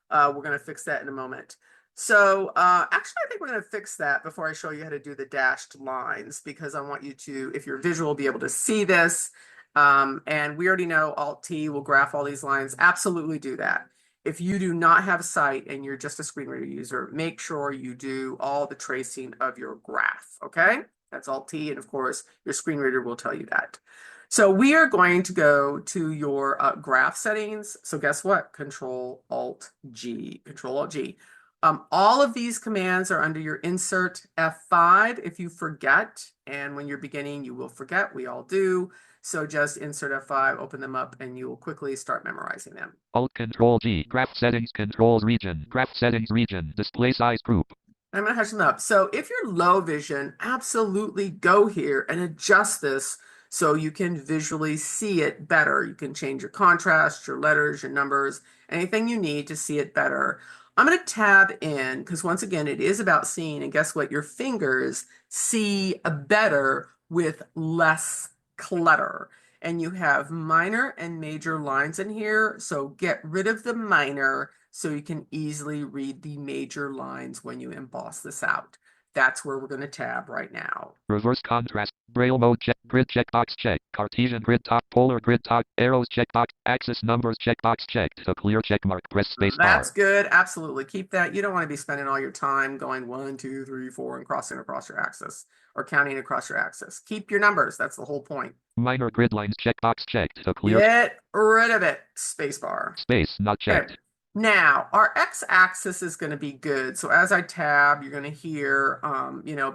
We're going to fix that in a moment. So actually, I think we're going to fix that before I show you how to do the dashed lines, because I want you to, if you're visual, be able to see this. And we already know Alt-T will graph all these lines. Absolutely do that. If you do not have sight and you're just a screen reader user, make sure you do all the tracing of your graph, okay? That's Alt-T, and of course, your screen reader will tell you that. So we are going to go to your graph settings. So guess what? Control-Alt-G, Control-Alt-G. All of these commands are under your insert F5 if you forget, and when you're beginning, you will forget. We all do. So just insert F5, open them up, and you will quickly start memorizing them. Alt Control G, graph settings controls region, graph settings region, display size group. I'm going to hush them up. So if you're low vision, absolutely go here and adjust this so you can visually see it better. You can change your contrast, your letters, your numbers, anything you need to see it better. I'm going to tab in because once again, it is about seeing. And guess what? Your fingers see better with less clutter. And you have minor and major lines in here. So get rid of the minor so you can easily read the major lines when you emboss this out. That's where we're going to tab right now. Reverse contrast, Braille mode check, grid checkbox check, Cartesian grid top, polar grid top, arrows checkbox, axis numbers checkbox checked. To clear checkmark, press space bar. That's good. Absolutely. Keep that. You don't want to be spending all your time going 1, 2, 3, 4 and crossing across your axis or counting across your axis. Keep your numbers. That's the whole point. Minor grid lines checkbox checked. To clear. Get rid of it. Space bar. Space not checked. Okay. Now, our x-axis is going to be good. So as I tab, you're going to hear,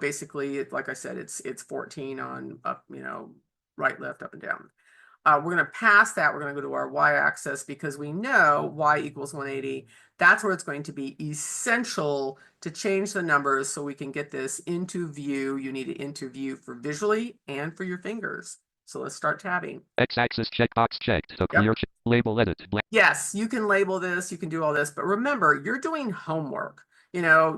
basically, like I said, it's 14 on up, right, left, up, and down. We're going to pass that. We're going to go to our y-axis because we know y equals 180. That's where it's going to be essential to change the numbers so we can get this into view. You need it into view for visually and for your fingers. So let's start tabbing. X-axis checkbox checked. To clear. Yep. Label edit. Blank. Yes, you can label this. You can do all this. But remember, you're doing homework.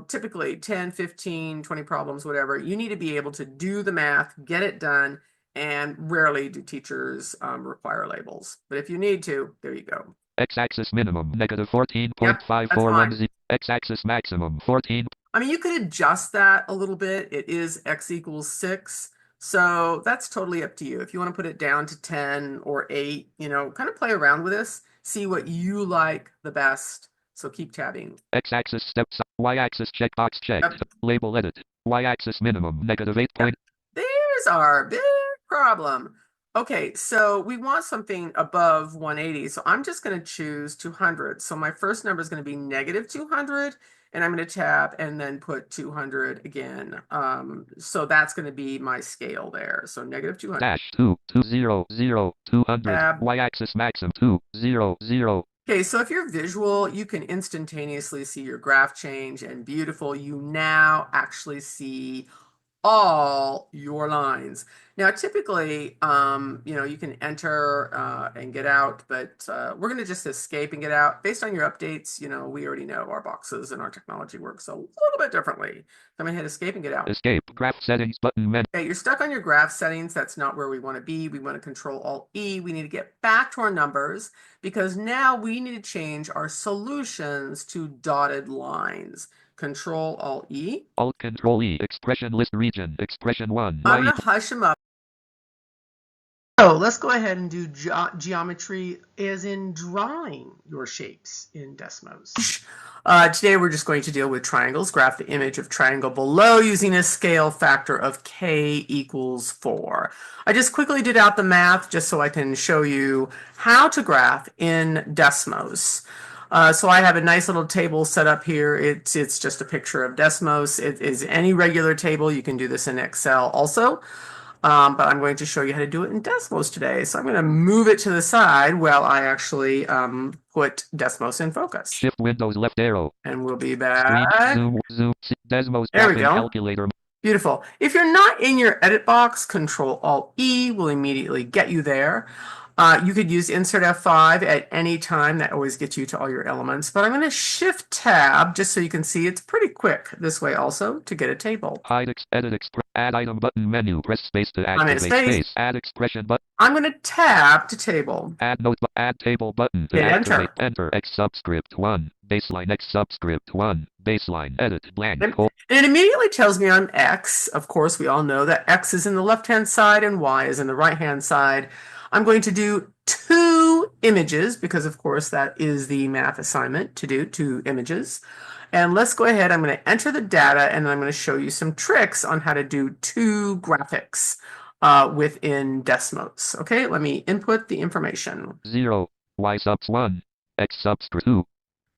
Typically 10, 15, 20 problems, whatever. You need to be able to do the math, get it done, and rarely do teachers require labels. But if you need to, there you go. X-axis minimum, negative 14.541. Yep, X-axis maximum, 14. I mean, you could adjust that a little bit. It is x equals 6. So that's totally up to you. If you want to put it down to 10 or 8, kind of play around with this. See what you like the best. So keep tabbing. X-axis steps, Y-axis checkbox checked. Yep. Label edit. Y-axis minimum, negative 8. Yep. There's our big problem. Okay, so we want something above 180, so I'm just going to choose 200. So my first number is going to be negative 200, and I'm going to tab and then put 200 again. So that's going to be my scale there. So negative 200. Dash 2, 200, 200, Tab. y-axis maximum 200. Okay, so if you're visual, you can instantaneously see your graph change, and beautiful, you now actually see all your lines. Now, typically, you can enter and get out, but we're going to just escape and get out. Based on your updates, we already know our boxes and our technology works a little bit differently. I'm going to hit escape and get out. Escape, graph settings button menu. Okay, you're stuck on your graph settings. That's not where we want to be. We want to control Alt E. We need to get back to our numbers because now we need to change our solutions to dotted lines. Control Alt E. Alt Control E, expression list region, expression 1. I'm going to hush them up. So let's go ahead and do geometry as in drawing your shapes in Desmos. Today we're just going to deal with triangles. Graph the image of triangle below using a scale factor of k equals 4. I just quickly did out the math just so I can show you how to graph in Desmos. So I have a nice little table set up here. It's just a picture of Desmos. It is any regular table. You can do this in Excel also. But I'm going to show you how to do it in Desmos today. So I'm going to move it to the side while I actually put Desmos in focus. Shift Windows left arrow. And we'll be back. Zoom, Desmos there we go. calculator. Beautiful. If you're not in your edit box, Control Alt E will immediately get you there. You could use Insert F5 at any time. That always gets you to all your elements. But I'm going to Shift Tab just so you can see it's pretty quick this way also to get a table. Hide, edit, add item button menu. Press space to activate space. Add expression button. I'm going to tab to table. Add note, add table button to activate. Enter X subscript 1. Baseline X subscript 1. Baseline edit blank. And it immediately tells me I'm X. Of course, we all know that X is in the left-hand side and Y is in the right-hand side. I'm going to do 2 images because, of course, that is the math assignment to do 2 images. And let's go ahead. I'm going to enter the data, and I'm going to show you some tricks on how to do 2 graphics within Desmos. Okay, let me input the information. 0, Y subs 1, X subscript 2,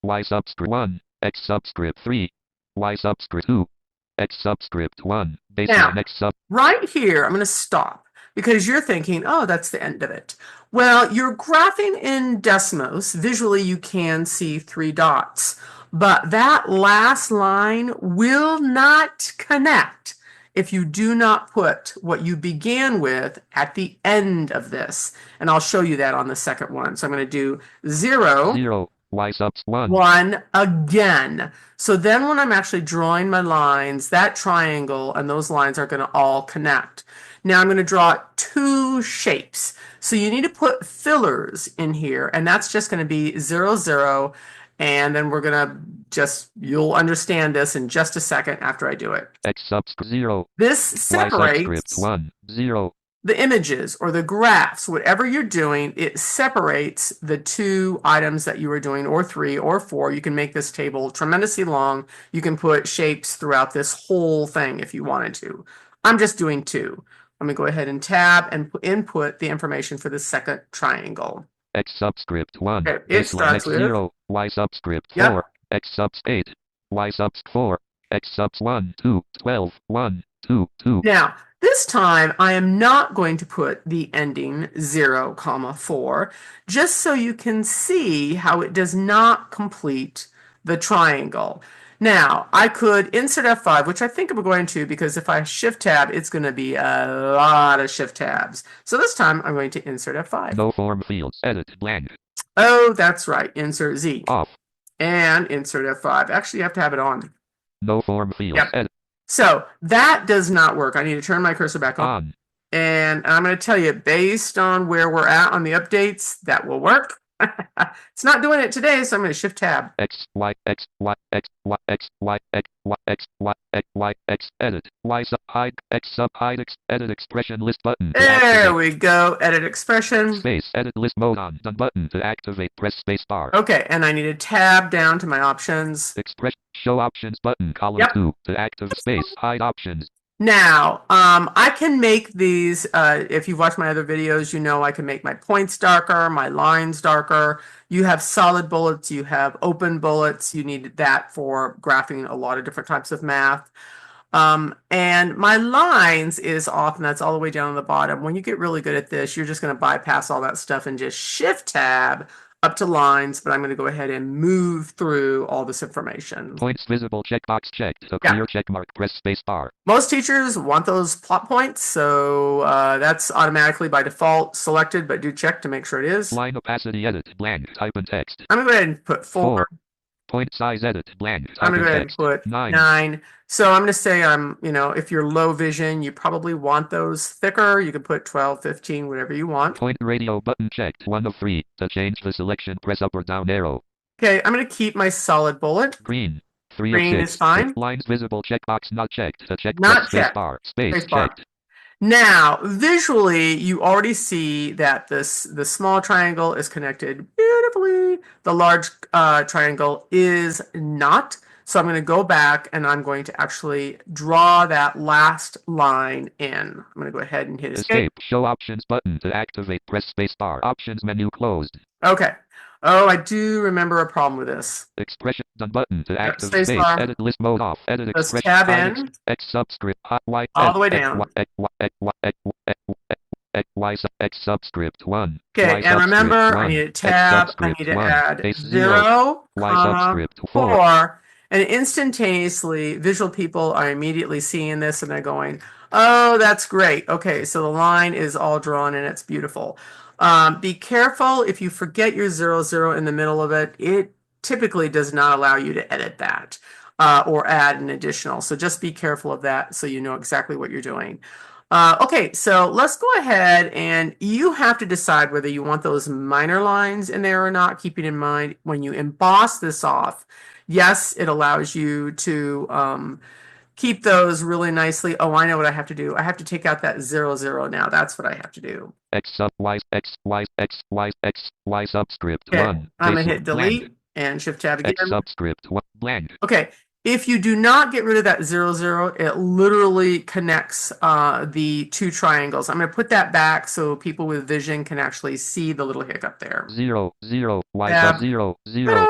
Y subscript 1, X subscript 3, Y subscript 2, X subscript 1, baseline X sub. Right here, I'm going to stop. Because you're thinking, oh, that's the end of it. Well, you're graphing in Desmos. Visually, you can see 3 dots. But that last line will not connect if you do not put what you began with at the end of this. And I'll show you that on the second one. So I'm going to do 0. Y subs 1. 1 again. So then when I'm actually drawing my lines, that triangle and those lines are going to all connect. Now I'm going to draw 2 shapes. So you need to put fillers in here, and that's just going to be 0, 0. And then we're going to you'll understand this in just a second after I do it. X subscript 0. This separates 1, 0. The images or the graphs, whatever you're doing, it separates the 2 items that you were doing, or 3 or 4. You can make this table tremendously long. You can put shapes throughout this whole thing if you wanted to. I'm just doing 2. Let me go ahead and tab and input the information for the second triangle. X subscript 1. Okay, it starts with 0. Y subscript 4. X subs 8. Y subs 4. X subs 1, 2, 12, 1, 2, 2. Now, this time I am not going to put the ending 0, 4, just so you can see how it does not complete the triangle. Now, I could insert F5, which I think I'm going to, because if I Shift Tab, it's going to be a lot of Shift Tabs. So this time, I'm going to insert F5. No form fields. Edit blank. Oh, that's right. Insert Z. Off. And insert F5. Actually, you have to have it on. No form fields. Yep. Edit. So that does not work. I need to turn my cursor back on. And I'm going to tell you, based on where we're at on the updates, that will work. It's not doing it today, so I'm going to Shift Tab. X, Y, X, Y, X, Y, X, Y, X, Y, X, Y, X, Y, X, edit. Y sub hide, X sub hide, X, edit expression list button. There we go. Edit expression. Space, edit list mode on. Done button to activate. Press space bar. Okay, and I need to tab down to my options. Express, show options button, column 2 to activate. Space, hide options. Now, I can make these, if you've watched my other videos, you know I can make my points darker, my lines darker. You have solid bullets, you have open bullets. You need that for graphing a lot of different types of math. And my lines is off, and that's all the way down on the bottom. When you get really good at this, you're just going to bypass all that stuff and just Shift Tab up to lines, but I'm going to go ahead and move through all this information. Points visible checkbox checked. A Yeah. clear check mark. Press space bar. Most teachers want those plot points, so that's automatically by default selected, but do check to make sure it is. Line opacity edit blank. Type in text. I'm going to go ahead and put 4. Point size edit blank. I'm Type going to in go ahead and text. put 9. 9. So I'm going to say if you're low vision, you probably want those thicker. You can put 12, 15, whatever you want. Point radio button checked. 1 of 3. To change the selection, press up or down arrow. Okay, I'm going to keep my solid bullet. Green. 3 Green of 6. is fine. Lines visible checkbox not checked. To check Not space checked. bar. Space Space bar. checked. Now, visually, you already see that the small triangle is connected beautifully. The large triangle is not. So I'm going to go back and I'm going to actually draw that last line in. I'm going to go ahead and hit escape. Show options button to activate. Press space bar. Options menu closed. Okay. Oh, I do remember a problem with this. Expression done button to activate. Space bar. Edit list mode off. Edit Let's expression. tab in. X subscript. Y. All the way down. X subscript 1. Okay, and remember, I need a tab, I need to add 0, comma, 4, and instantaneously, visual people are immediately seeing this and they're going, oh, that's great. Okay, so the line is all drawn and it's beautiful. Be careful if you forget your 0, 0 in the middle of it. It typically does not allow you to edit that or add an additional. So just be careful of that so you know exactly what you're doing. Okay, so let's go ahead and you have to decide whether you want those minor lines in there or not, keeping in mind when you emboss this off, yes, it allows you to keep those really nicely. Oh, I know what I have to do. I have to take out that 0, 0 now. That's what I have to do. X sub Y X Y X Y X Y subscript Okay, 1. I'm going to hit delete and shift tab again. X subscript 1 blank. Okay. If you do not get rid of that 0, 0, it literally connects the two triangles. I'm going to put that back so people with vision can actually see the little hiccup there. 0, 0, Y sub 0, 0.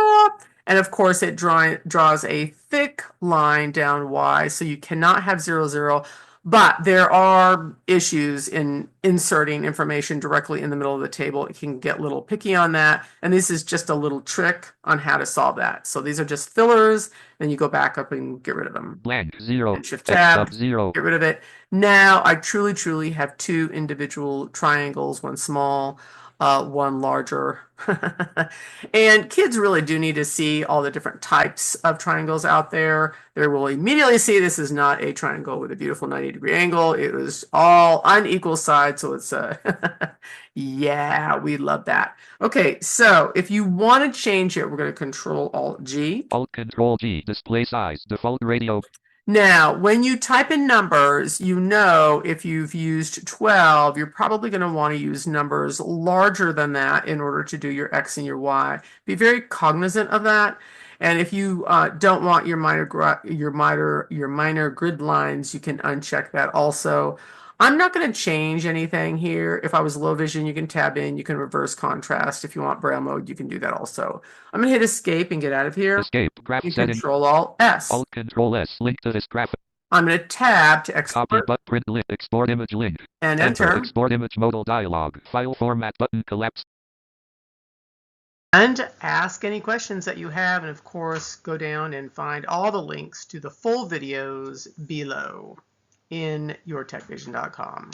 And of course, it draws a thick line down Y, so you cannot have 0, 0. But there are issues in inserting information directly in the middle of the table. It can get a little picky on that. And this is just a little trick on how to solve that. So these are just fillers. Then you go back up and get rid of them. Blank 0. And shift tab, 0. Get rid of it. Now I truly have two individual triangles, one small, one larger. And kids really do need to see all the different types of triangles out there. They will immediately see this is not a triangle with a beautiful 90-degree angle. It was all unequal sides, so it's yeah, we love that. Okay, so if you want to change it, we're going to Control Alt G. Alt Control G, display size, default radio. Now, when you type in numbers, you know if you've used 12, you're probably going to want to use numbers larger than that in order to do your X and your Y. Be very cognizant of that. And if you don't want your minor grid lines, you can uncheck that also. I'm not going to change anything here. If I was low vision, you can tab in, you can reverse contrast. If you want Braille mode, you can do that also. I'm going to hit escape and get out of here. Escape, graph setting. Control Alt S. Alt Control S, link to this graphic. I'm going to tab to export. Copy but print link, export image link. And enter. Export image modal dialog. File format button collapse. And ask any questions that you have, and of course, go down and find all the links to the full videos below in yourtechvision.com.